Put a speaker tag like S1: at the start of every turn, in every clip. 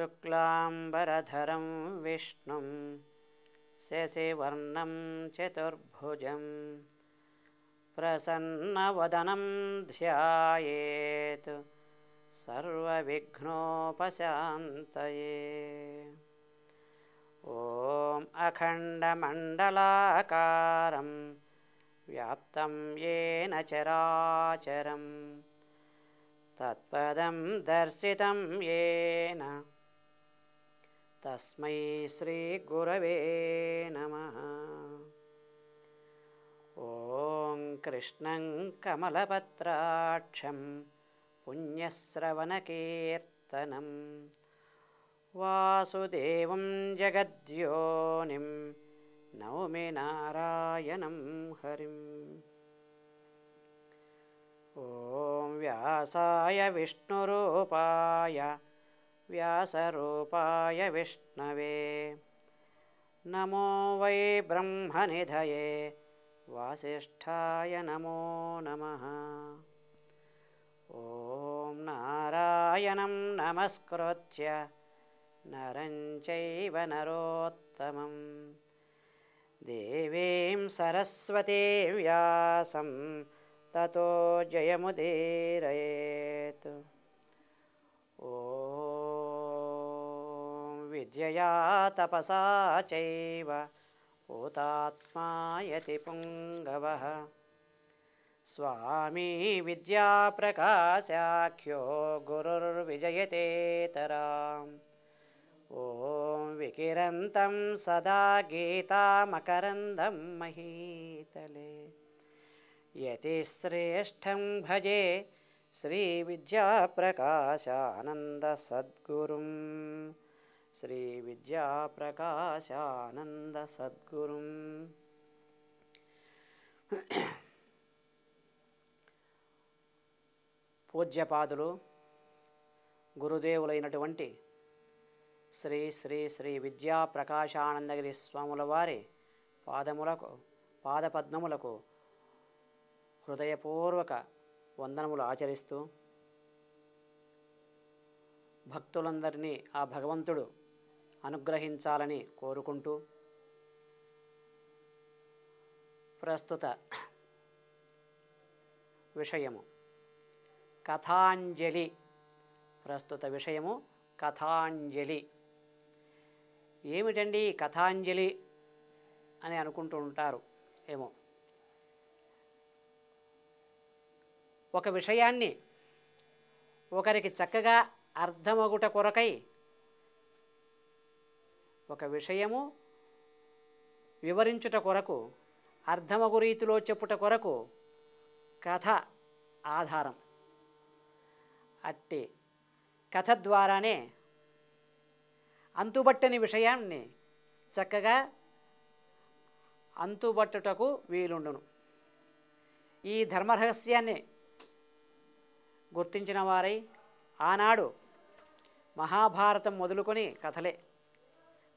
S1: शुक्लाम्बरधरं विष्णुं शशिवर्णं चतुर्भुजं प्रसन्नवदनं ध्यायेत् सर्वविघ्नोपशान्तये। ॐ अखण्डमण्डलाकारं व्याप्तं येन चराचरं तत्पदं दर्शितं येन तस्मै श्रीगुरवे नमः। ॐ कृष्णं कमलपत्राक्षं पुण्यश्रवणकीर्तनं वासुदेवं जगद्योनिं नौमि नारायणं हरिम्। ॐ व्यासाय विष्णुरूपाय व्यासरूपाय विष्णवे नमो वै ब्रह्मनिधये वासिष्ठाय नमो नमः। ॐ नारायणं नमस्कृत्य नरं चैव नरोत्तमं देवीं सरस्वतीं व्यासं ततो जयमुदीरयेत्। ॐ विद्यया तपसा चैव भूतात्मा यति पुङ्गवः स्वामी विद्याप्रकाशाख्यो गुरुर्विजयतेतराम्। ॐ विकिरन्तं सदा गीतामकरन्दं महीतले यतिश्रेष्ठं भजे श्रीविद्याप्रकाशानन्दसद्गुरुं श्रीविद्याप्रकाशानन्दसद्गुरुं। పూజ్యపాదులు గురుదేవులైనటువంటి శ్రీ శ్రీ శ్రీ విద్యా ప్రకాశానందగిరి స్వాముల వారి పాదపద్మములకు హృదయపూర్వక వందనములు ఆచరిస్తూ భక్తులందరినీ ఆ భగవంతుడు అనుగ్రహించాలని కోరుకుంటూ ప్రస్తుత విషయము కథాంజలి. ప్రస్తుత విషయము కథాంజలి. ఏమిటండి కథాంజలి అని అనుకుంటూ ఉంటారు ఏమో. ఒక విషయాన్ని ఒకరికి చక్కగా అర్థమగుట కొరకై, ఒక విషయము వివరించుట కొరకు, అర్థమగు రీతిలో చెప్పుట కొరకు కథ ఆధారం. అట్టి కథ ద్వారానే అంతుబట్టని విషయాన్ని చక్కగా అంతుబట్టుటకు వీలుండును. ఈ ధర్మరహస్యాన్ని గుర్తించిన వారై ఆనాడు మహాభారతం మొదలుకొని కథలే,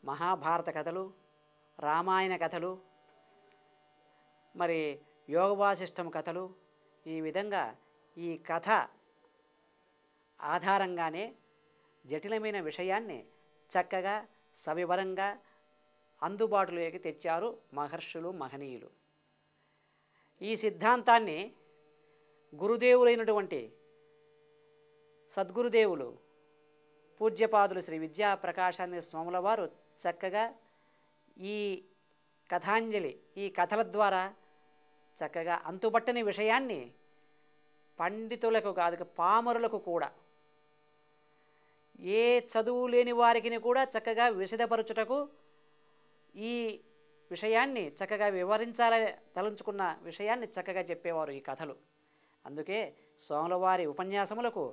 S1: మహాభారత కథలు, రామాయణ కథలు, మరి యోగవాసిష్టం కథలు, ఈ విధంగా ఈ కథ ఆధారంగానే జటిలమైన విషయాన్ని చక్కగా సవివరంగా అందుబాటులోకి తెచ్చారు మహర్షులు, మహనీయులు. ఈ సిద్ధాంతాన్ని గురుదేవులైనటువంటి సద్గురుదేవులు పూజ్యపాదులు శ్రీ విద్యా ప్రకాశానంద స్వాముల వారు చక్కగా ఈ కథాంజలి, ఈ కథల ద్వారా చక్కగా అంతుబట్టని విషయాన్ని పండితులకు కాదు పామరులకు కూడా, ఏ చదువు లేని వారికి కూడా చక్కగా విశదపరచుటకు ఈ విషయాన్ని చక్కగా వివరించాలని తలంచుకున్న విషయాన్ని చక్కగా చెప్పేవారు ఈ కథలు. అందుకే స్వాముల వారి ఉపన్యాసములకు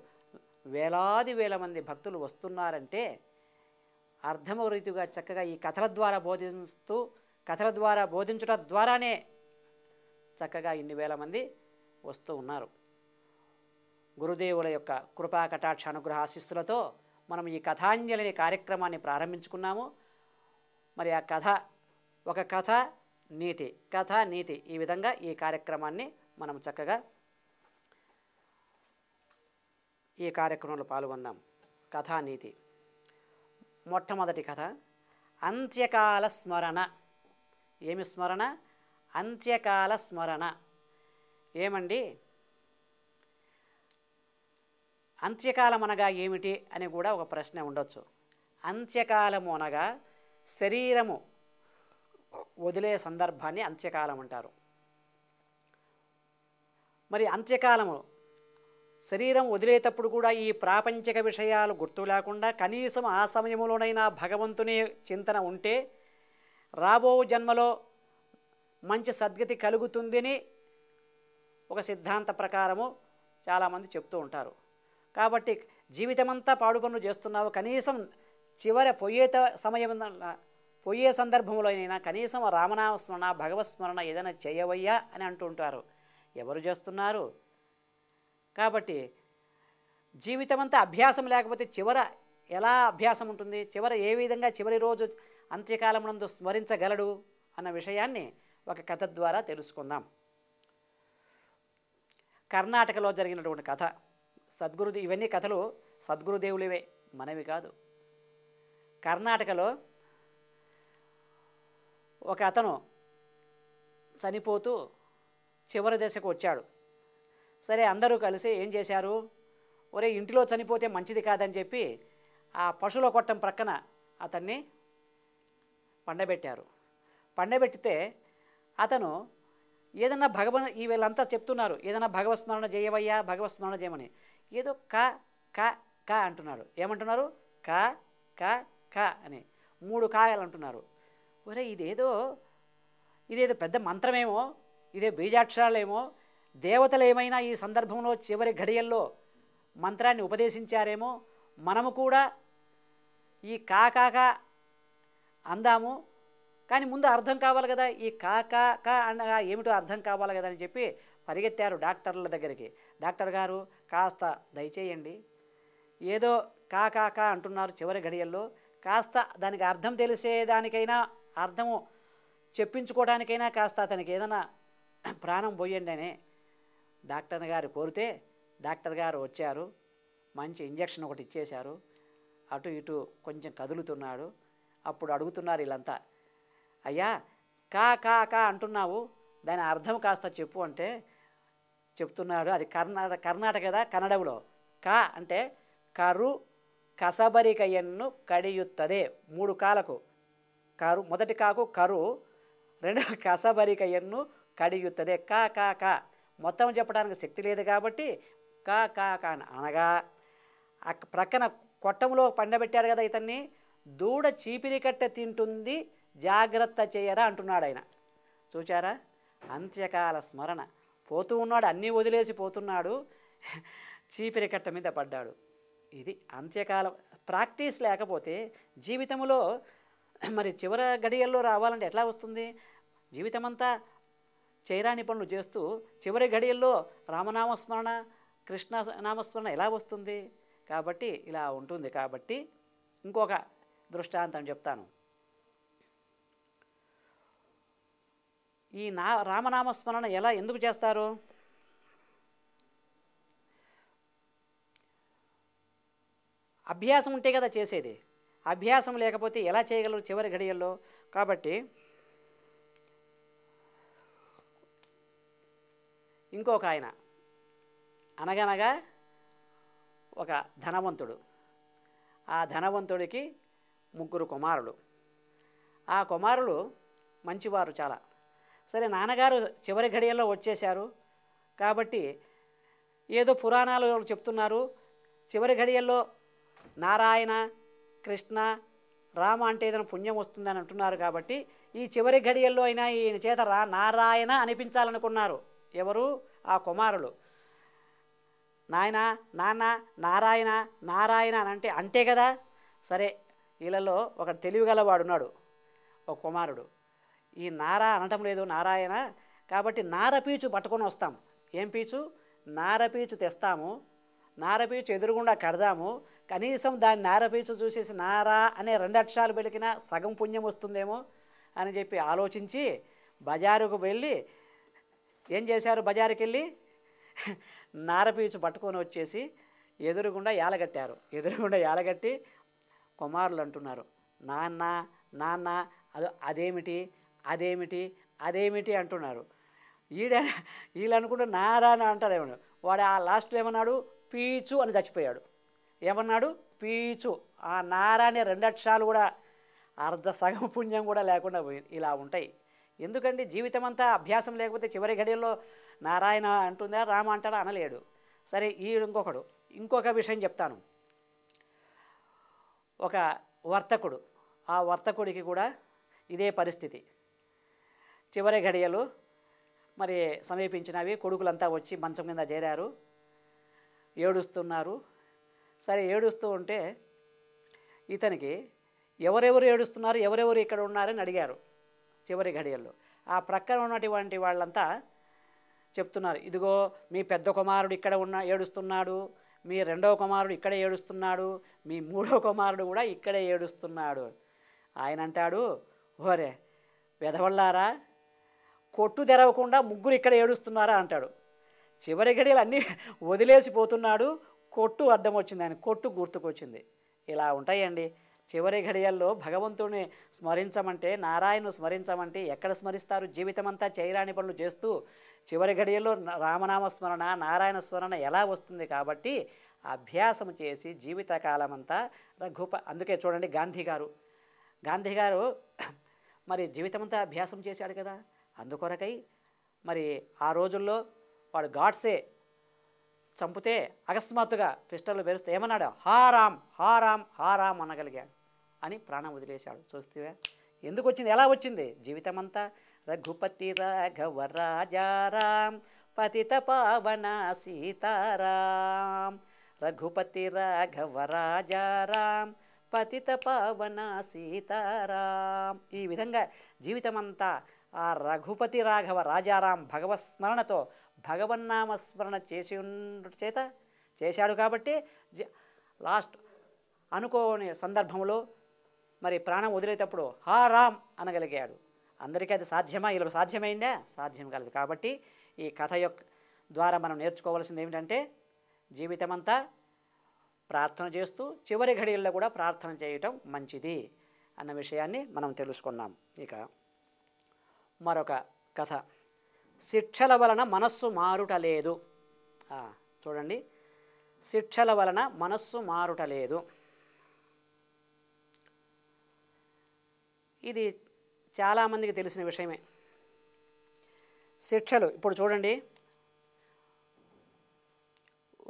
S1: వేలాది వేల మంది భక్తులు వస్తున్నారంటే అర్థమ రీతిగా చక్కగా ఈ కథల ద్వారా బోధిస్తూ, కథల ద్వారా బోధించడం ద్వారానే చక్కగా ఇన్ని వేల మంది వస్తూ ఉన్నారు. గురుదేవుల యొక్క కృపా కటాక్ష అనుగ్రహ ఆశీస్సులతో మనం ఈ కథాంజలి కార్యక్రమాన్ని ప్రారంభించుకున్నాము. మరి ఆ కథ, ఒక కథ నీతి, కథ నీతి, ఈ విధంగా ఈ కార్యక్రమాన్ని మనం చక్కగా ఈ కార్యక్రమంలో పాల్గొందాం. కథానీతి. మొట్టమొదటి కథ అంత్యకాల స్మరణ. ఏమి స్మరణ? అంత్యకాల స్మరణ. ఏమండి అంత్యకాలం అనగా ఏమిటి అని కూడా ఒక ప్రశ్న ఉండొచ్చు. అంత్యకాలము అనగా శరీరము వదిలే సందర్భాన్ని అంత్యకాలం అంటారు. మరి అంత్యకాలము శరీరం వదిలేటప్పుడు కూడా ఈ ప్రాపంచిక విషయాలు గుర్తు లేకుండా కనీసం ఆ సమయంలోనైనా భగవంతుని చింతన ఉంటే రాబో జన్మలో మంచి సద్గతి కలుగుతుందని ఒక సిద్ధాంత ప్రకారము చాలామంది చెప్తూ ఉంటారు. కాబట్టి జీవితమంతా పాడు పనులు చేస్తున్నావు, కనీసం చివరి పోయే సందర్భంలో అయినా కనీసం రామనామ స్మరణ భగవత్ స్మరణ ఏదైనా చేయవయ్యా అని అంటూ ఉంటారు. ఎవరు చేస్తున్నారు? కాబట్టి జీవితమంతా అభ్యాసం లేకపోతే చివర ఎలా అభ్యాసం ఉంటుంది? చివర ఏ విధంగా చివరి రోజు అంత్యకాలమునందు స్మరించగలడు అన్న విషయాన్ని ఒక కథ ద్వారా తెలుసుకుందాం. కర్ణాటకలో జరిగినటువంటి కథ. ఇవన్నీ కథలు సద్గురుదేవులవే, మనవి కాదు. కర్ణాటకలో ఒక అతను చనిపోతూ చివరి దశకు వచ్చాడు. సరే, అందరూ కలిసి ఏం చేశారు? ఒరే, ఇంటిలో చనిపోతే మంచిది కాదని చెప్పి ఆ పశువుల కొట్టం ప్రక్కన అతన్ని పండబెట్టారు. పండబెట్టితే అతను ఏదన్నా వీళ్ళంతా చెప్తున్నారు, ఏదైనా భగవత్ స్మరణ చేయవయ్యా, భగవత్ స్మరణ చేయమని. ఏదో క క క అంటున్నాడు. ఏమంటున్నారు? క క క అని 3 కాయలు అంటున్నారు. ఒరే, ఇదేదో పెద్ద మంత్రమేమో, ఇదే బీజాక్షరాలేమో, దేవతలు ఏమైనా ఈ సందర్భంలో చివరి ఘడియల్లో మంత్రాన్ని ఉపదేశించారేమో, మనము కూడా ఈ కాకాక అందాము, కానీ ముందు అర్థం కావాలి కదా, ఈ కాకాక అనగా ఏమిటో అర్థం కావాలి కదా అని చెప్పి పరిగెత్తారు డాక్టర్ల దగ్గరికి. డాక్టర్ గారు, కాస్త దయచేయండి, ఏదో కాకాక అంటున్నారు చివరి ఘడియల్లో, కాస్త దానికి అర్థం తెలిసేదానికైనా, అర్థము చెప్పించుకోవడానికైనా కాస్త అతనికి ఏదైనా ప్రాణం పోయండి అని డాక్టర్ గారు కోరితే డాక్టర్ గారు వచ్చారు. మంచి ఇంజక్షన్ ఒకటి ఇచ్చేశారు. అటు ఇటు కొంచెం కదులుతున్నాడు. అప్పుడు అడుగుతున్నారు వీళ్ళంతా, అయ్యా కా కా కా అంటున్నావు, దాని అర్థం కాస్త చెప్పు అంటే చెప్తున్నాడు. అది కర్ణాటక కదా, కన్నడలో కా అంటే కరు కసబరికయ్యన్ను కడియుತ್ತದೆ. 3 కాలకు కరు, మొదటి కాకు కరు, 2 కసబరికయ్యన్ను కడియుತ್ತದೆ. కా కా కా మొత్తం చెప్పడానికి శక్తి లేదు కాబట్టి కా కా కా అనగా ప్రక్కన కొట్టంలో పండబెట్టారు కదా ఇతన్ని, దూడ చీపిరి కట్ట తింటుంది, జాగ్రత్త చేయరా అంటున్నాడు ఆయన. చూచారా? అంత్యకాల స్మరణ. పోతూ ఉన్నాడు, అన్నీ వదిలేసి పోతున్నాడు, చీపిరి కట్ట మీద పడ్డాడు. ఇది అంత్యకాలం. ప్రాక్టీస్ లేకపోతే జీవితంలో మరి చివరి గడియల్లో రావాలంటే ఎట్లా వస్తుంది? జీవితమంతా చేయరాని పనులు చేస్తూ చివరి గడియల్లో రామనామస్మరణ కృష్ణ నామస్మరణ ఎలా వస్తుంది? కాబట్టి ఇలా ఉంటుంది. కాబట్టి ఇంకొక దృష్టాంతం చెప్తాను. ఈ రామనామస్మరణ ఎందుకు చేస్తారు? అభ్యాసం ఉంటే కదా చేసేది. అభ్యాసం లేకపోతే ఎలా చేయగలరు చివరి ఘడియల్లో? కాబట్టి ఇంకొక ఆయన అనగనగా ఒక ధనవంతుడు. ఆ ధనవంతుడికి 3 కుమారులు. ఆ కుమారులు మంచివారు చాలా. సరే, నాన్నగారు చివరి ఘడియల్లో వచ్చేశారు కాబట్టి ఏదో పురాణాలు చెప్తున్నారు, చివరి ఘడియల్లో నారాయణ కృష్ణ రామ అంటే ఏదైనా పుణ్యం వస్తుందని అంటున్నారు. కాబట్టి ఈ చివరి ఘడియల్లో అయినా ఈయన చేత నారాయణ అనిపించాలనుకున్నారు. ఎవరు? ఆ కుమారులు. నాయన నాన్న నారాయణ నారాయణ అని అంటే కదా. సరే, వీళ్ళలో ఒక తెలివిగలవాడున్నాడు, ఒక కుమారుడు. ఈ నారా అనటం లేదు, నారాయణ. కాబట్టి నారపీచు పట్టుకొని వస్తాం. ఏం పీచు? నారపీచు తెస్తాము, నారపీచు ఎదురుగుండా కడదాము, కనీసం దాని నారపీచు చూసేసి నారా అనే 2 అక్షరాలు పలికినా సగం పుణ్యం వస్తుందేమో అని చెప్పి ఆలోచించి బజారుకు వెళ్ళి ఏం చేశారు? బజారుకి వెళ్ళి నారపీచు పట్టుకొని వచ్చేసి ఎదురుగుండా యాలగట్టారు. ఎదురుగుండా యాలగట్టి కుమారులు అంటున్నారు, నాన్న నాన్న అదేమిటి అదేమిటి అదేమిటి అంటున్నారు. వీళ్ళు అనుకుంటే నారాయణ అంటారేమో. వాడు ఆ లాస్ట్లో ఏమన్నాడు, పీచు అని చచ్చిపోయాడు. ఏమన్నాడు, పీచు. ఆ నారాయణ 2 అక్షరాలు కూడా అర్ధ సగం పుణ్యం కూడా లేకుండా పోయింది. ఇలా ఉంటాయి. ఎందుకంటే జీవితం అంతా అభ్యాసం లేకపోతే చివరి గడియల్లో నారాయణ అంటుందా రామ అంటారా అనలేడు. సరే ఇంకొక విషయం చెప్తాను. ఒక వర్తకుడు, ఆ వర్తకుడికి కూడా ఇదే పరిస్థితి. చివరి గడియలు మరి సమీపించినవి. కొడుకులంతా వచ్చి మంచం కింద చేరారు, ఏడుస్తున్నారు. సరే ఏడుస్తూ ఉంటే ఇతనికి ఎవరెవరు ఏడుస్తున్నారు, ఎవరెవరు ఇక్కడ ఉన్నారని అడిగారు చివరి గడియల్లో. ఆ ప్రక్కన ఉన్నటువంటి వాళ్ళంతా చెప్తున్నారు, ఇదిగో మీ పెద్ద కుమారుడు ఇక్కడ ఏడుస్తున్నాడు, మీ 2వ కుమారుడు ఇక్కడే ఏడుస్తున్నాడు, మీ 3వ కుమారుడు కూడా ఇక్కడే ఏడుస్తున్నాడు. ఆయన అంటాడు, ఓరే వెధవల్లారా, కొట్టు తెరవకుండా ముగ్గురు ఇక్కడ ఏడుస్తున్నారా అంటాడు. చివరి గడియలు అన్నీ వదిలేసిపోతున్నాడు, కొట్టు అడ్డం వచ్చింది, ఆయన కొట్టు గుర్తుకొచ్చింది. ఇలా ఉంటాయండి చివరి గడియల్లో. భగవంతుడిని స్మరించమంటే, నారాయణను స్మరించమంటే ఎక్కడ స్మరిస్తారు? జీవితం అంతా చేయరాని పనులు చేస్తూ చివరి గడియల్లో రామనామ స్మరణ, నారాయణ స్మరణ ఎలా వస్తుంది? కాబట్టి అభ్యాసం చేసి జీవితకాలం అంతా అందుకే చూడండి గాంధీ గారు మరి జీవితమంతా అభ్యాసం చేశాడు కదా. అందుకొరకై మరి ఆ రోజుల్లో వాడు గాడ్సే చంపితే అకస్మాత్తుగా పిస్టల్ పేరుస్తే ఏమన్నాడు, హారాం హారాం హారాం అనగలిగాడు అని ప్రాణం వదిలేశాడు. చూస్తే ఎందుకు వచ్చింది, ఎలా వచ్చింది? జీవితమంతా రఘుపతి రాఘవ రాజారాం పతిత పావన సీతారాం, రఘుపతి రాఘవ రాజారాం పతిత పావన సీతారాం. ఈ విధంగా జీవితమంతా ఆ రఘుపతి రాఘవ రాజారాం భగవత్స్మరణతో భగవన్నామస్మరణ చేశాడు కాబట్టి లాస్ట్ అనుకోని సందర్భంలో మరి ప్రాణం వదిలేటప్పుడు హా రామ్ అనగలిగాడు. అందరికీ అది సాధ్యమా? ఇలా సాధ్యమైందా? సాధ్యం కాలేదు. కాబట్టి ఈ కథ ద్వారా మనం నేర్చుకోవాల్సింది ఏమిటంటే, జీవితమంతా ప్రార్థన చేస్తూ చివరి ఘడియల్లో కూడా ప్రార్థన చేయటం మంచిది అన్న విషయాన్ని మనం తెలుసుకున్నాం. ఇక మరొక కథ, శిక్షల వలన మనస్సు మారుటలేదు. చూడండి, శిక్షల వలన మనస్సు మారుటలేదు. ఇది చాలామందికి తెలిసిన విషయమే. శిక్షలు ఇప్పుడు చూడండి,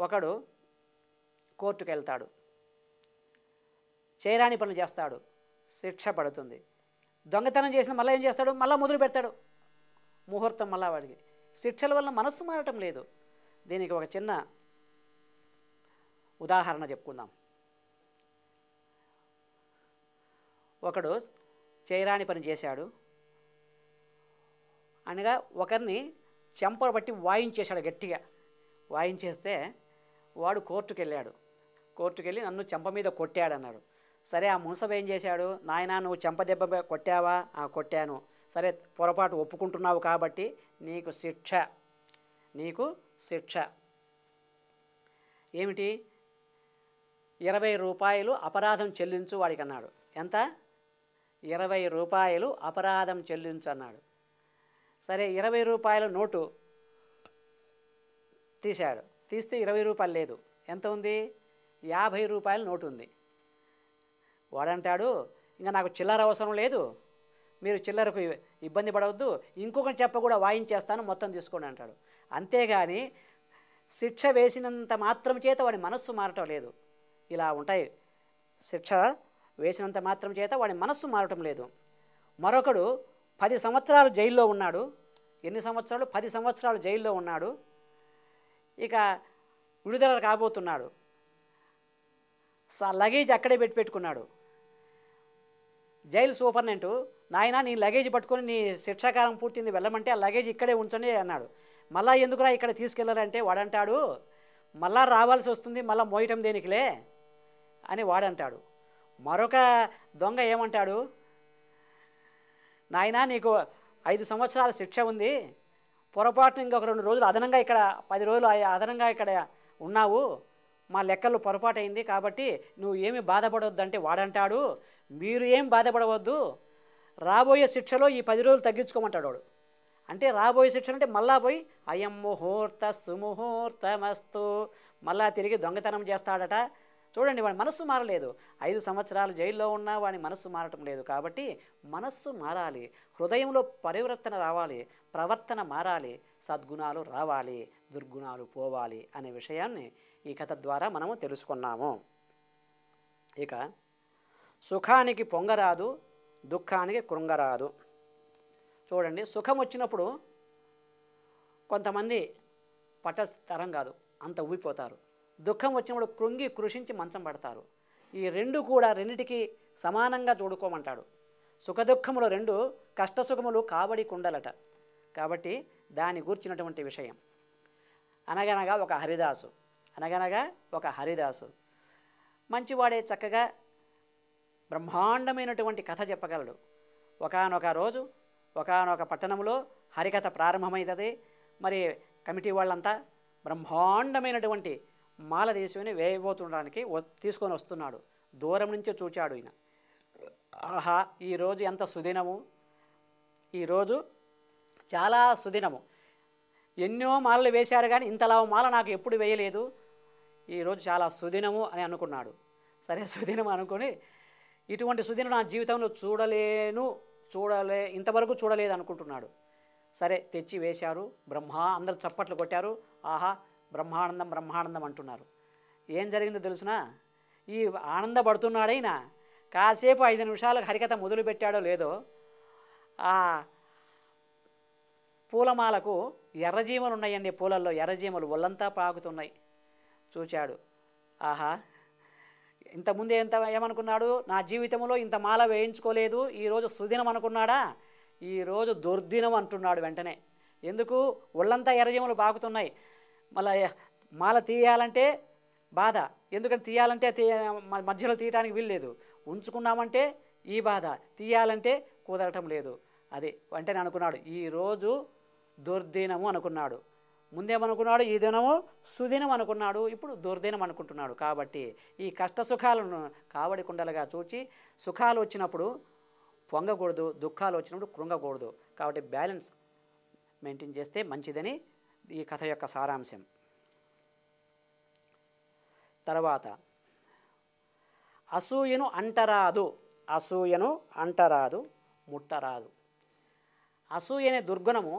S1: ఒకడు కోర్టుకు వెళ్తాడు, చేయరాని పనులు చేస్తాడు, శిక్ష పడుతుంది. దొంగతనం చేసిన మళ్ళీ ఏం చేస్తాడు, మళ్ళీ మొదలు పెడతాడు, ముహూర్తం మళ్ళా వాడికి. శిక్షల వల్ల మనస్సు మారటం లేదు. దీనికి ఒక చిన్న ఉదాహరణ చెప్పుకుందాం. ఒకడు చేయరాని పని చేశాడు అనగా ఒకరిని చెంపలు బట్టి వాయించేశాడు, గట్టిగా వాయించేస్తే వాడు కోర్టుకు వెళ్ళాడు. కోర్టుకు వెళ్ళి నన్ను చెంప మీద కొట్టాడన్నాడు. సరే, ఆ మున్సబ్ ఏం చేశాడు, నాయనా నువ్వు చెంప దెబ్బ కొట్టావా? కొట్టాను. సరే, పొరపాటు ఒప్పుకుంటున్నావు కాబట్టి నీకు శిక్ష ఏమిటి? 20 రూపాయలు అపరాధం చెల్లించు వాడికి అన్నాడు. ఎంత? 20 రూపాయలు అపరాధం చెల్లించు అన్నాడు. సరే, 20 రూపాయల నోటు తీశాడు. తీస్తే 20 రూపాయలు లేదు. ఎంత ఉంది? 50 రూపాయల నోటు ఉంది. వాడంటాడు, ఇంకా నాకు చిల్లర అవసరం లేదు, మీరు చిల్లరకు ఇబ్బంది పడవద్దు, ఇంకొకటి చెప్ప కూడా వాయించేస్తాను, మొత్తం తీసుకోండి అంటాడు. అంతేగాని శిక్ష వేసినంత మాత్రం చేత వాడి మనస్సు మారటం లేదు. ఇలా ఉంటాయి. శిక్ష వేసినంత మాత్రం చేత వాడి మనస్సు మారటం లేదు. మరొకడు 10 సంవత్సరాలు జైల్లో ఉన్నాడు. ఎన్ని సంవత్సరాలు? 10 సంవత్సరాలు జైల్లో ఉన్నాడు. ఇక విడుదల కాబోతున్నాడు. లగేజ్ అక్కడే పెట్టుకున్నాడు. జైలు సూపర్నెంట్, నాయన నీ లగేజ్ పట్టుకొని నీ శిక్షాకాలం పూర్తింది వెళ్ళమంటే ఆ లగేజ్ ఇక్కడే ఉంచండి అన్నాడు. మళ్ళా ఎందుకురా ఇక్కడ తీసుకెళ్ళారంటే వాడంటాడు, మళ్ళా రావాల్సి వస్తుంది, మళ్ళీ మోయటం దేనికిలే అని వాడంటాడు. మరొక దొంగ ఏమంటాడు, నాయనా నీకు 5 సంవత్సరాల శిక్ష ఉంది, పొరపాటున ఇంకొక 2 రోజులు అదనంగా ఇక్కడ 10 రోజులు అదనంగా ఇక్కడ ఉన్నావు, మా లెక్కల్లో పొరపాటు అయింది కాబట్టి నువ్వు ఏమి బాధపడవద్దు అంటే వాడంటాడు, మీరు ఏం బాధపడవద్దు, రాబోయే శిక్షలో ఈ 10 రోజులు తగ్గించుకోమంటాడు వాడు. అంటే రాబోయే శిక్ష అంటే మళ్ళా పోయి అయం ముహూర్త సుముహూర్తమస్తు మళ్ళా తిరిగి దొంగతనం చేస్తాడట. చూడండి, వాడి మనస్సు మారలేదు. 5 సంవత్సరాలు జైల్లో ఉన్నా వాడి మనస్సు మారటం లేదు. కాబట్టి మనస్సు మారాలి, హృదయంలో పరివర్తన రావాలి, ప్రవర్తన మారాలి, సద్గుణాలు రావాలి, దుర్గుణాలు పోవాలి అనే విషయాన్ని ఈ కథ ద్వారా మనము తెలుసుకున్నాము. ఇక సుఖానికి పొంగరాదు, దుఃఖానికి కృంగరాదు. చూడండి, సుఖం వచ్చినప్పుడు కొంతమంది పట్టస్తరం కాదు, అంత ఊపిపోతారు. దుఃఖం వచ్చినప్పుడు కృంగి కృషించి మంచం పడతారు. ఈ రెండు కూడా రెండిటికి సమానంగా చూడుకోమంటాడు. సుఖదుఖములు రెండు కష్టసుఖములు కాబడి కుండలట. కాబట్టి దాన్ని గూర్చినటువంటి విషయం. అనగనగా ఒక హరిదాసు మంచివాడే, చక్కగా బ్రహ్మాండమైనటువంటి కథ చెప్పగలడు. ఒకానొక రోజు ఒకానొక పట్టణంలో హరికథ ప్రారంభమవుతుంది. మరి కమిటీ వాళ్ళంతా బ్రహ్మాండమైనటువంటి మాల తీసుకుని వేయబోతుండడానికి తీసుకొని వస్తున్నాడు. దూరం నుంచి చూచాడు ఈయన. ఆహా, ఈరోజు ఎంత సుదినము, ఈరోజు చాలా సుదినము, ఎన్నో మాలలు వేశారు కానీ ఇంతలా మాల నాకు ఎప్పుడు వేయలేదు, ఈరోజు చాలా సుదినము అని అనుకున్నాడు. సరే, సుదినం అనుకొని ఇటువంటి సుదినం నా జీవితంలో ఇంతవరకు చూడలేదు అనుకుంటున్నాడు. సరే, తెచ్చి వేశారు. అందరు చప్పట్లు కొట్టారు. ఆహా, బ్రహ్మానందం అంటున్నారు. ఏం జరిగిందో తెలుసునా? ఈ ఆనందపడుతున్నాడైనా కాసేపు 5 నిమిషాలకు హరికథ మొదలు పెట్టాడో లేదో, ఆ పూలమాలకు ఎర్రజీమలు ఉన్నాయండి. పూలల్లో ఎర్రజీమలు ఒళ్ళంతా పాకుతున్నాయి. చూచాడు. ఆహా, ఇంతకుముందే ఏమనుకున్నాడు? నా జీవితంలో ఇంత మాల వేయించుకోలేదు, ఈరోజు సుదినం అనుకున్నాడా? ఈరోజు దుర్దినం అంటున్నాడు వెంటనే. ఎందుకు? ఒళ్ళంతా ఎర్రజీమలు పాకుతున్నాయి. మళ్ళీ మాల తీయాలంటే బాధ, ఎందుకంటే తీయాలంటే మధ్యలో తీయడానికి వీల్లేదు, ఉంచుకున్నామంటే ఈ బాధ, తీయాలంటే కుదరటం లేదు. అది వెంటనే అనుకున్నాడు, ఈరోజు దుర్దినము అనుకున్నాడు. ముందేమనుకున్నాడు? ఈ దినము సుదినం అనుకున్నాడు, ఇప్పుడు దుర్దినం అనుకుంటున్నాడు. కాబట్టి ఈ కష్ట సుఖాలను కావడి కుండలుగా చూచి, సుఖాలు వచ్చినప్పుడు పొంగకూడదు, దుఃఖాలు వచ్చినప్పుడు కృంగకూడదు. కాబట్టి బ్యాలెన్స్ మెయింటైన్ చేస్తే మంచిదని ఈ కథ యొక్క సారాంశం. తర్వాత అసూయను అంటరాదు ముట్టరాదు. అసూయ అనే దుర్గుణము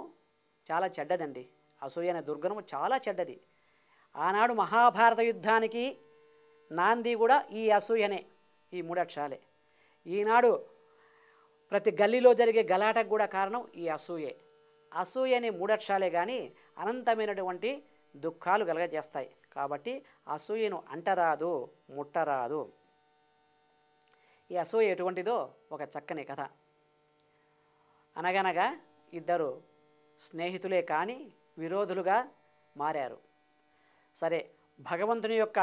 S1: చాలా చెడ్డదండి. అసూయ అనే దుర్గుణము చాలా చెడ్డది. ఆనాడు మహాభారత యుద్ధానికి నాంది కూడా ఈ అసూయనే, ఈ 3 అక్షరాలే. ఈనాడు ప్రతి గల్లీలో జరిగే గలాటకు కూడా కారణం ఈ అసూయే. అసూయ అనే 3 అక్షరాలే కానీ అనంతమైనటువంటి దుఃఖాలు కలగజేస్తాయి. కాబట్టి అసూయను అంటరాదు, ముట్టరాదు. ఈ అసూయ ఎటువంటిదో ఒక చక్కని కథ. అనగనగా 2 స్నేహితులే కానీ విరోధులుగా మారారు. సరే, భగవంతుని యొక్క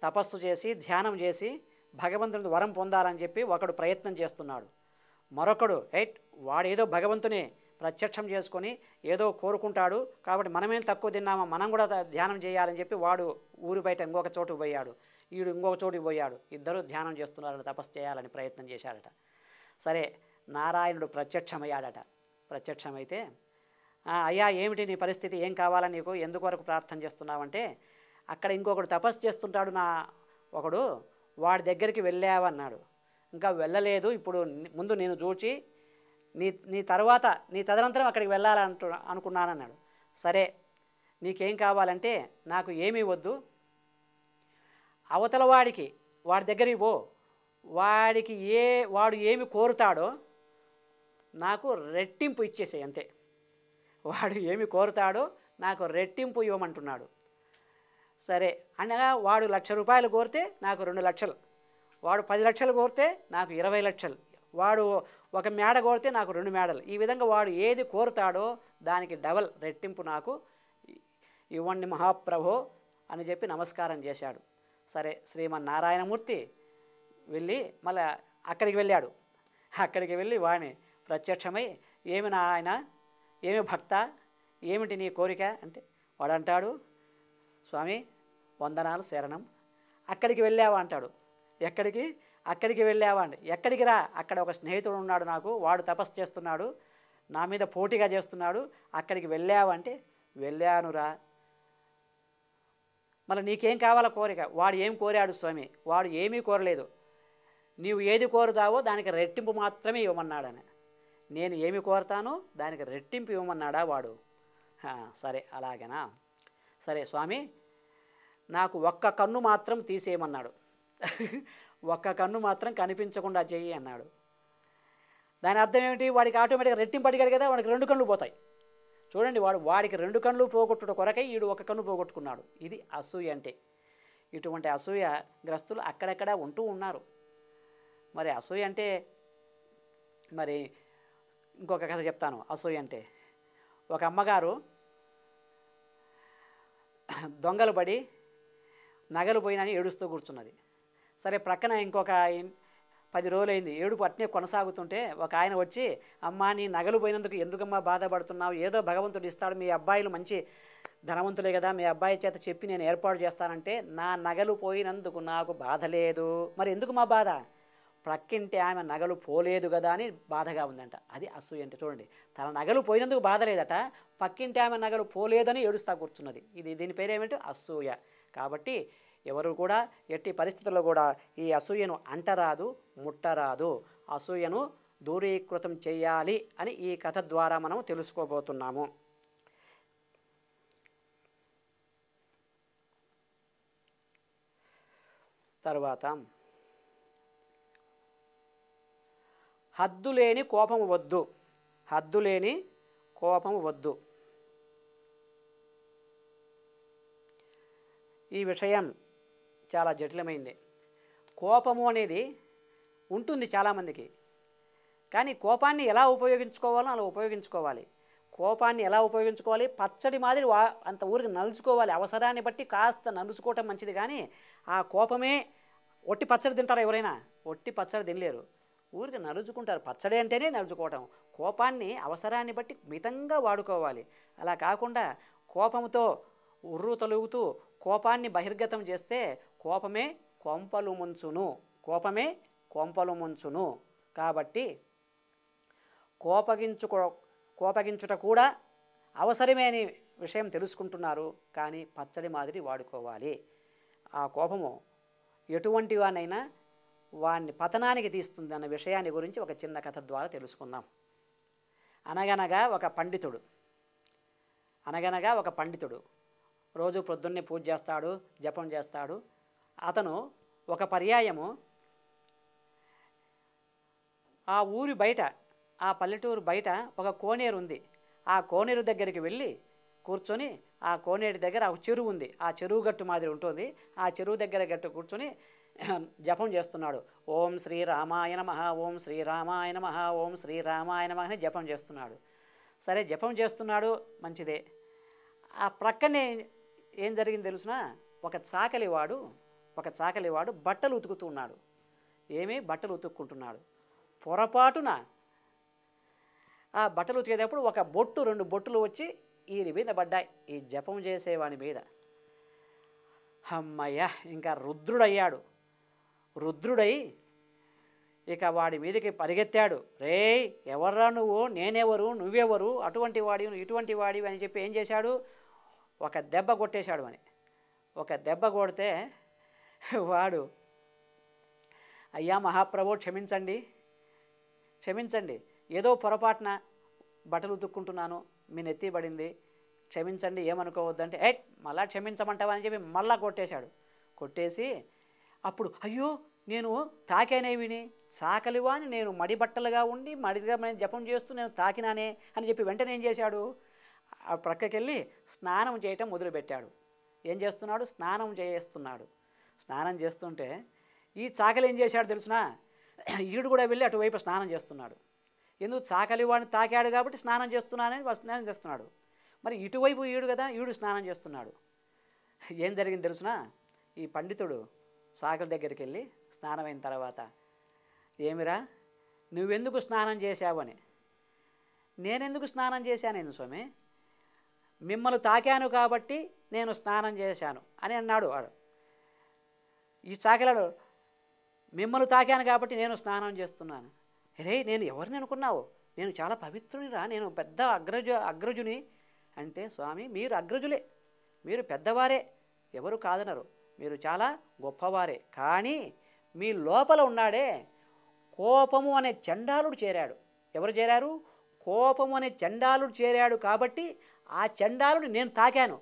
S1: తపస్సు చేసి ధ్యానం చేసి భగవంతుని వరం పొందాలని చెప్పి ఒకడు ప్రయత్నం చేస్తున్నాడు. మరొకడు వాడేదో భగవంతుని ప్రత్యక్షం చేసుకొని ఏదో కోరుకుంటాడు, కాబట్టి మనమేం తక్కువ తిన్నామా, మనం కూడా ధ్యానం చేయాలని చెప్పి వాడు ఊరి బయట ఇంకొక చోటుకు పోయాడు, వీడు ఇంకొక చోటుకు పోయాడు. 2 ధ్యానం చేస్తున్నారని, తపస్సు చేయాలని ప్రయత్నం చేశాడట. సరే, నారాయణుడు ప్రత్యక్షమయ్యాడట. ప్రత్యక్షమైతే, అయ్యా ఏమిటి నీ పరిస్థితి, ఏం కావాలని నీకు, ఎందుకొరకు ప్రార్థన చేస్తున్నావంటే, అక్కడ ఇంకొకడు తపస్సు చేస్తుంటాడు ఒకడు, వాడి దగ్గరికి వెళ్ళావన్నాడు. ఇంకా వెళ్ళలేదు, ఇప్పుడు ముందు నేను చూచి నీ తదనంతరం అక్కడికి అనుకున్నానన్నాడు. సరే, నీకేం కావాలంటే నాకు ఏమీ వద్దు, అవతల వాడి దగ్గరికి పో, వాడు ఏమి కోరుతాడో నాకు రెట్టింపు ఇచ్చేసేయి అంతే. వాడు ఏమి కోరుతాడో నాకు రెట్టింపు ఇవ్వమంటున్నాడు. సరే అనగా వాడు 1,00,000 రూపాయలు కోరితే నాకు 2 లక్షలు, వాడు 10 లక్షలు కోరితే నాకు 20 లక్షలు, వాడు 1 మేడ కోరితే నాకు 2 మేడలు. ఈ విధంగా వాడు ఏది కోరుతాడో దానికి డబల్ రెట్టింపు నాకు ఇవ్వండి మహాప్రభో అని చెప్పి నమస్కారం చేశాడు. సరే, శ్రీమన్నారాయణమూర్తి వెళ్ళి మళ్ళీ అక్కడికి వెళ్ళాడు. అక్కడికి వెళ్ళి వాడిని ప్రత్యక్షమై, ఏమి నాయన, ఏమి భక్త, ఏమిటి నీ కోరిక అంటే, వాడు అంటాడు, స్వామి వందనాలు శరణం. అక్కడికి వెళ్ళావా అంటాడు. ఎక్కడికి? అక్కడికి వెళ్ళావా అండి. ఎక్కడికి రా? అక్కడ ఒక స్నేహితుడు ఉన్నాడు నాకు, వాడు తపస్సు చేస్తున్నాడు, నా మీద పోటీగా చేస్తున్నాడు, అక్కడికి వెళ్ళావా అంటే వెళ్ళానురా. మళ్ళీ నీకేం కావాలా కోరిక? వాడు ఏం కోరాడు స్వామి? వాడు ఏమీ కోరలేదు. నీవు ఏది కోరుతావో దానికి రెట్టింపు మాత్రమే ఇవ్వమన్నాడని. నేను ఏమి కోరుతానో దానికి రెట్టింపు ఇవ్వమన్నాడా వాడు? సరే అలాగేనా, సరే స్వామి నాకు ఒక్క కన్ను మాత్రం తీసేయమన్నాడు. ఒక్క కన్ను మాత్రం కనిపించకుండా చెయ్యి అన్నాడు. దాని అర్థం ఏమిటి? వాడికి ఆటోమేటిక్గా రెట్టింపు అడిగాడు కదా, వాడికి 2 కళ్ళు పోతాయి. చూడండి, వాడికి 2 కళ్ళు పోగొట్టుట కొరకై వీడు ఒక కన్ను పోగొట్టుకున్నాడు. ఇది అసూయ అంటే. ఇటువంటి అసూయ గ్రస్తులు అక్కడక్కడ ఉంటూ ఉన్నారు. మరి అసూయ అంటే మరి ఇంకొక కథ చెప్తాను. అసూయ అంటే ఒక అమ్మగారు దొంగలు పడి నగలు పోయినని ఏడుస్తూ కూర్చున్నది. సరే ప్రక్కన ఇంకొక 10 రోజులైంది, ఏడుపు అట్నే కొనసాగుతుంటే ఒక ఆయన వచ్చి, అమ్మా నీ నగలు పోయినందుకు ఎందుకమ్మా బాధపడుతున్నావు? ఏదో భగవంతుడు ఇస్తాడు, మీ అబ్బాయిలు మంచి ధనవంతులే కదా, మీ అబ్బాయి చేత చెప్పి నేను ఏర్పాటు చేస్తానంటే, నా నగలు పోయినందుకు నాకు బాధ లేదు. మరి ఎందుకు మా బాధ? ప్రక్కింటి ఆమె నగలు పోలేదు కదా అని బాధగా ఉందంట. అది అసూయ అంటే. చూడండి, తన నగలు పోయినందుకు బాధ లేదట, పక్కింటి ఆమె నగలు పోలేదని ఏడుస్తా కూర్చున్నది. దీని పేరేమిటి? అసూయ. కాబట్టి ఎవరు కూడా ఎట్టి పరిస్థితుల్లో కూడా ఈ అసూయను అంటరాదు, ముట్టరాదు. అసూయను దూరీకృతం చేయాలి అని ఈ కథ ద్వారా మనం తెలుసుకోబోతున్నాము. తర్వాత హద్దులేని కోపము వద్దు. హద్దులేని కోపము వద్దు. ఈ విషయం చాలా జటిలమైంది. కోపము అనేది ఉంటుంది చాలామందికి, కానీ కోపాన్ని ఎలా ఉపయోగించుకోవాలో అలా ఉపయోగించుకోవాలి. కోపాన్ని ఎలా ఉపయోగించుకోవాలి? పచ్చడి మాదిరి అంత ఊరికి నలుచుకోవాలి. అవసరాన్ని బట్టి కాస్త నలుచుకోవటం మంచిది. కానీ ఆ కోపమే ఒట్టి పచ్చడి తింటారా ఎవరైనా? ఒట్టి పచ్చడి తినలేరు, ఊరికి నలుచుకుంటారు. పచ్చడి అంటేనే నలుచుకోవటం. కోపాన్ని అవసరాన్ని బట్టి మితంగా వాడుకోవాలి. అలా కాకుండా కోపంతో ఉర్రు తొలుగుతూ కోపాన్ని బహిర్గతం చేస్తే కోపమే కొంపలు ముంచును. కోపమే కొంపలు ముంచును. కాబట్టి కోపగించుట కూడా అవసరమే అనే విషయం తెలుసుకుంటున్నారు, కానీ పచ్చడి మాదిరి వాడుకోవాలి. ఆ కోపము ఎటువంటి వానైనా వాడిని పతనానికి తీస్తుంది అన్న విషయాన్ని గురించి ఒక చిన్న కథ ద్వారా తెలుసుకుందాం. అనగనగా ఒక పండితుడు రోజు ప్రొద్దున్నే పూజ చేస్తాడు, జపం చేస్తాడు. అతను ఒక పర్యాయము ఆ ఊరి బయట, ఆ పల్లెటూరు బయట ఒక కోనేరు ఉంది. ఆ కోనేరు దగ్గరికి వెళ్ళి కూర్చొని, ఆ కోనేరు దగ్గర ఒక చెరువు ఉంది, ఆ చెరువు గట్టు మాదిరి ఉంటుంది. ఆ చెరువు దగ్గర గట్టు కూర్చొని జపం చేస్తున్నాడు. ఓం శ్రీరామాయ నమః, ఓం శ్రీరామాయ నమః, ఓం శ్రీరామాయ నమః అని జపం చేస్తున్నాడు. సరే జపం చేస్తున్నాడు, మంచిదే. ఆ ప్రక్కనే ఏం జరిగింది తెలుసునా? ఒక చాకలివాడు బట్టలు ఉతుకుతున్నాడు. బట్టలు ఉతుక్కుంటున్నాడు. పొరపాటున ఆ బట్టలు ఉతికేటప్పుడు ఒక బొట్టు 2 బొట్టులు వచ్చి ఈయన మీద పడ్డాయి, ఈ జపం చేసేవాని మీద. అమ్మయ్య, ఇంకా రుద్రుడై ఇక వాడి మీదకి పరిగెత్తాడు. రేయ్ ఎవర్రా నువ్వు? నేనెవరు? నువ్వెవరు? అటువంటి వాడివి, ఇటువంటి వాడివి అని చెప్పి ఏం చేశాడు? ఒక దెబ్బ కొట్టేశాడు అని. ఒక దెబ్బ కొడితే వాడు, అయ్యా మహాప్రభు క్షమించండి, ఏదో పొరపాటున బట్టలు ఉతుక్కుంటున్నాను, మీ నెత్తి పడింది, క్షమించండి, ఏమనుకోవద్దంటే, మళ్ళా క్షమించమంటావా అని చెప్పి మళ్ళా కొట్టేసి అప్పుడు అయ్యో నేను తాకానేవిని, చాకలివాని నేను మడి బట్టలుగా ఉండి మడిగా జపం చేస్తూ నేను తాకినానే అని చెప్పి వెంటనే ఏం చేశాడు? ఆ ప్రక్కకెళ్ళి స్నానం చేయటం మొదలుపెట్టాడు. ఏం చేస్తున్నాడు? స్నానం చేస్తుంటే ఈ చాకలి ఏం చేశాడు తెలుసునా? ఈడు కూడా వెళ్ళి అటువైపు స్నానం చేస్తున్నాడు. ఎందుకు? చాకలివాడిని తాకాడు కాబట్టి స్నానం చేస్తున్నాడు. మరి ఇటువైపు ఈడు కదా, ఈడు స్నానం చేస్తున్నాడు. ఏం జరిగింది తెలుసునా? ఈ పండితుడు చాకలి దగ్గరికి వెళ్ళి స్నానమైన తర్వాత, ఏమిరా నువ్వెందుకు స్నానం చేశావు అని. నేనెందుకు స్నానం చేశాను స్వామి? మిమ్మల్ని తాకాను కాబట్టి నేను స్నానం చేశాను అని అన్నాడు వాడు. ఈ చాకిలాడు మిమ్మల్ని తాకాను కాబట్టి నేను స్నానం చేస్తున్నాను. అరే నేను ఎవరిని అనుకున్నావు, నేను చాలా పవిత్రునిరా, నేను పెద్ద అగ్రజుని అంటే, స్వామి మీరు అగ్రజులే, మీరు పెద్దవారే, ఎవరు కాదనరు, మీరు చాలా గొప్పవారే. కానీ మీ లోపల ఉన్నాడే కోపము అనే చండాలుడు చేరాడు. ఎవరు చేరారు? కోపము అనే చండాలుడు చేరాడు కాబట్టి ఆ చండాలుడు నేను తాకాను,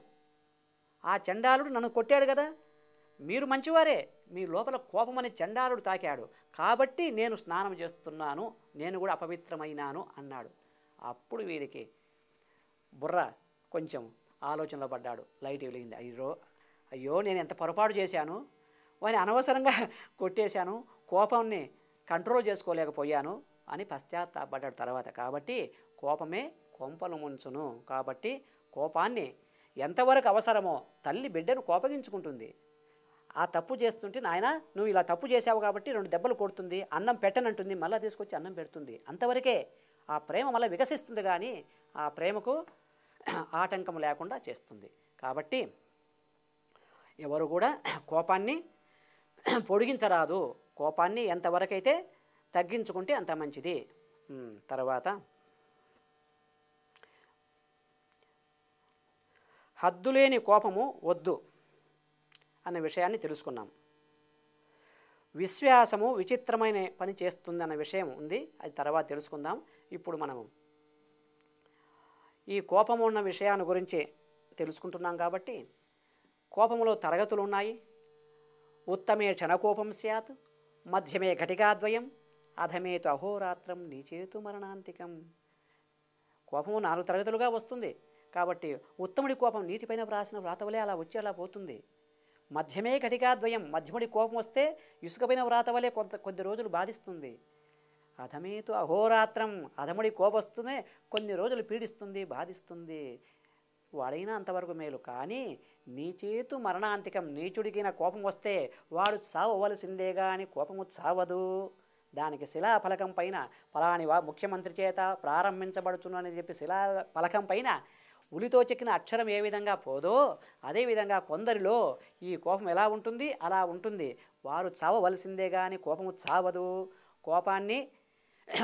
S1: ఆ చండాలుడు నన్ను కొట్టాడు కదా. మీరు మంచివారే, మీ లోపల కోపం అనే చండాలుడు తాకాడు కాబట్టి నేను స్నానం చేస్తున్నాను, నేను కూడా అపవిత్రమైనాను అన్నాడు. అప్పుడు వీరికి బుర్ర కొంచెం ఆలోచనలో పడ్డాడు, లైట్ వెలిగింది. అయ్యో నేను ఎంత పొరపాటు చేశాను, వాడిని అనవసరంగా కొట్టేశాను, కోపాన్ని కంట్రోల్ చేసుకోలేకపోయాను అని పశ్చాత్తాపడ్డాడు తర్వాత. కాబట్టి కోపమే కొంపలు ముంచును. కాబట్టి కోపాన్ని ఎంతవరకు అవసరమో, తల్లి బిడ్డను కోపగించుకుంటుంది. ఆ తప్పు చేస్తుంటే, నాయన నువ్వు ఇలా తప్పు చేసావు కాబట్టి 2 దెబ్బలు కొడుతుంది, అన్నం పెట్టనంటుంది, మళ్ళీ తీసుకొచ్చి అన్నం పెడుతుంది. అంతవరకే ఆ ప్రేమ మళ్ళీ వికసిస్తుంది, కానీ ఆ ప్రేమకు ఆటంకం లేకుండా చేస్తుంది. కాబట్టి ఎవరు కూడా కోపాన్ని పొడిగించరాదు. కోపాన్ని ఎంతవరకైతే తగ్గించుకుంటే అంత మంచిది. తర్వాత హద్దులేని కోపము వద్దు అనే విషయాన్ని తెలుసుకున్నాం. విశ్వాసము విచిత్రమైన పని చేస్తుంది అన్న విషయం ఉంది, అది తర్వాత తెలుసుకుందాం. ఇప్పుడు మనము ఈ కోపము ఉన్న విషయాన్ని గురించి తెలుసుకుంటున్నాం. కాబట్టి కోపములో తరగతులు ఉన్నాయి. ఉత్తమే క్షణకోపం స్యాత్, మధ్యమే ఘటికాద్వయం, అధమేతు అహోరాత్రం, నీచేతు మరణాంతికం. కోపము 4 తరగతులుగా వస్తుంది. కాబట్టి ఉత్తముడి కోపం నీటిపైన వ్రాసిన వ్రాతవలే అలా వచ్చి అలా పోతుంది. మధ్యమే ఘటికాద్వయం, మధ్యముడి కోపం వస్తే ఇసుకపైన వ్రాతవలే కొద్ది రోజులు బాధిస్తుంది. అధమేతు అహోరాత్రం, అధముడి కోపం వస్తూనే కొన్ని రోజులు పీడిస్తుంది, బాధిస్తుంది. వాడైనా అంతవరకు మేలు. కానీ నీచేతు మరణాంతికం, నీచుడికిన కోపం వస్తే వాడు చావవలసిందే కానీ కోపము చావదు. దానికి శిలాఫలకం పైన ఫలాని ముఖ్యమంత్రి చేత ప్రారంభించబడుచున్నని చెప్పి శిలాఫలకం పైన ఉలితో చెక్కిన అక్షరం ఏ విధంగా పోదో అదేవిధంగా కొందరిలో ఈ కోపం ఎలా ఉంటుంది అలా ఉంటుంది. వారు చావవలసిందే కానీ కోపము చావదు. కోపాన్ని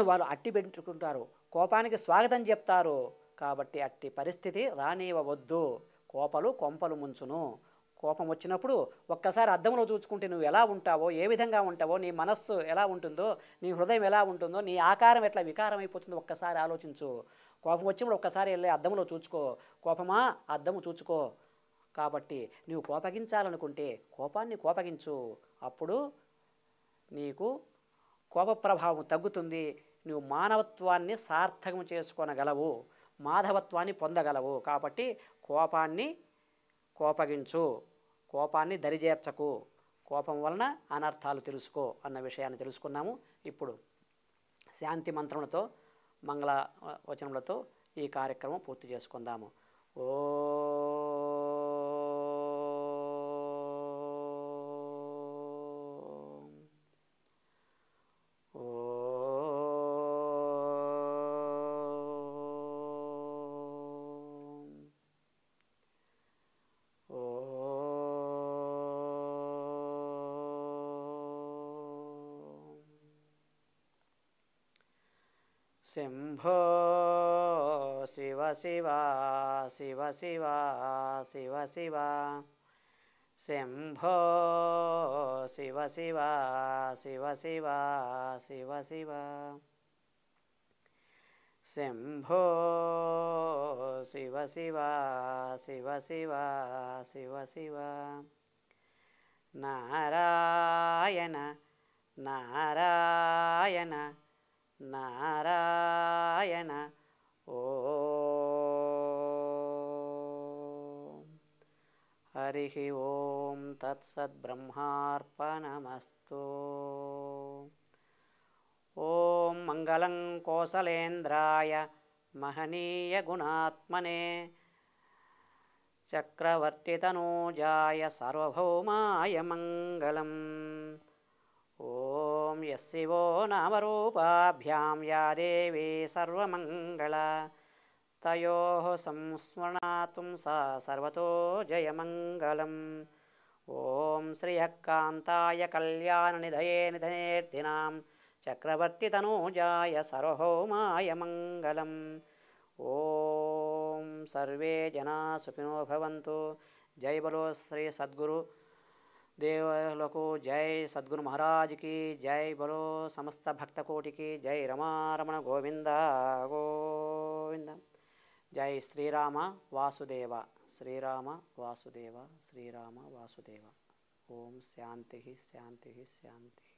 S1: వాళ్ళు అట్టి పెట్టుకుంటారు, కోపానికి స్వాగతం చెప్తారు. కాబట్టి అట్టి పరిస్థితి రానివ్వవద్దు. కోపలు కొంపలు ముంచును. కోపం వచ్చినప్పుడు ఒక్కసారి అద్దంలో చూసుకుంటే నువ్వు ఎలా ఉంటావో, ఏ విధంగా ఉంటావో, నీ మనస్సు ఎలా ఉంటుందో, నీ హృదయం ఎలా ఉంటుందో, నీ ఆకారం ఎట్లా వికారం అయిపోతుందో ఒక్కసారి ఆలోచించు. కోపం వచ్చినప్పుడు ఒక్కసారి వెళ్ళి అద్దంలో చూచుకో. కోపమా అద్దము చూచుకో. కాబట్టి నువ్వు కోపగించాలనుకుంటే కోపాన్ని కోపగించు. అప్పుడు నీకు కోప ప్రభావం తగ్గుతుంది. నువ్వు మానవత్వాన్ని సార్థకం చేసుకోనగలవు, మాధవత్వాన్ని పొందగలవు. కాబట్టి కోపాన్ని కోపగించు, కోపాన్ని దరిచేర్చకు, కోపం వలన అనర్థాలు తెలుసుకో అన్న విషయాన్ని తెలుసుకున్నాము. ఇప్పుడు శాంతి మంత్రములతో మంగళ వచనములతో ఈ కార్యక్రమం పూర్తి చేసుకుందాము. ఓ శంభో శివ శివ శివ శివ శివ శివ, శంభో శివ శివ శివ శివ శివ శివ, శంభో శివ శివ శివ శివ శివ శివ. నారాయణ నారాయణ నారాయణ. ఓం హరి ఓం తత్సద్బ్రహ్మార్పణమస్తు. ఓం మంగళం కోసలేంద్రాయ మహనీయ గుణాత్మనే చక్రవర్తితనూజాయ సార్వభౌమాయ మంగళం. ఓం యస్శివో నామరూపాభ్యాం యా దేవీ సర్వమంగళ तयोः संस्मरणातुं सा सर्वतो जयमङ्गलम्। ॐ श्रियःकान्ताय कल्याणनिधये निधयेऽर्थिनां चक्रवर्तितनूजाय सार्वभौमाय मङ्गलम्। ॐ सर्वे जना सुखिनो भवन्तु। जय बोलो श्री सद्गुरु देवलों को जय, सद्गुरु महाराज की जय, बोलो समस्त भक्त कोटि की जय। रमारमण गोविंद गोविंद। जय श्रीराम वासुदेव, श्रीराम वासुदेव, श्रीराम वासुदेव। ओम शांति शांति शांति।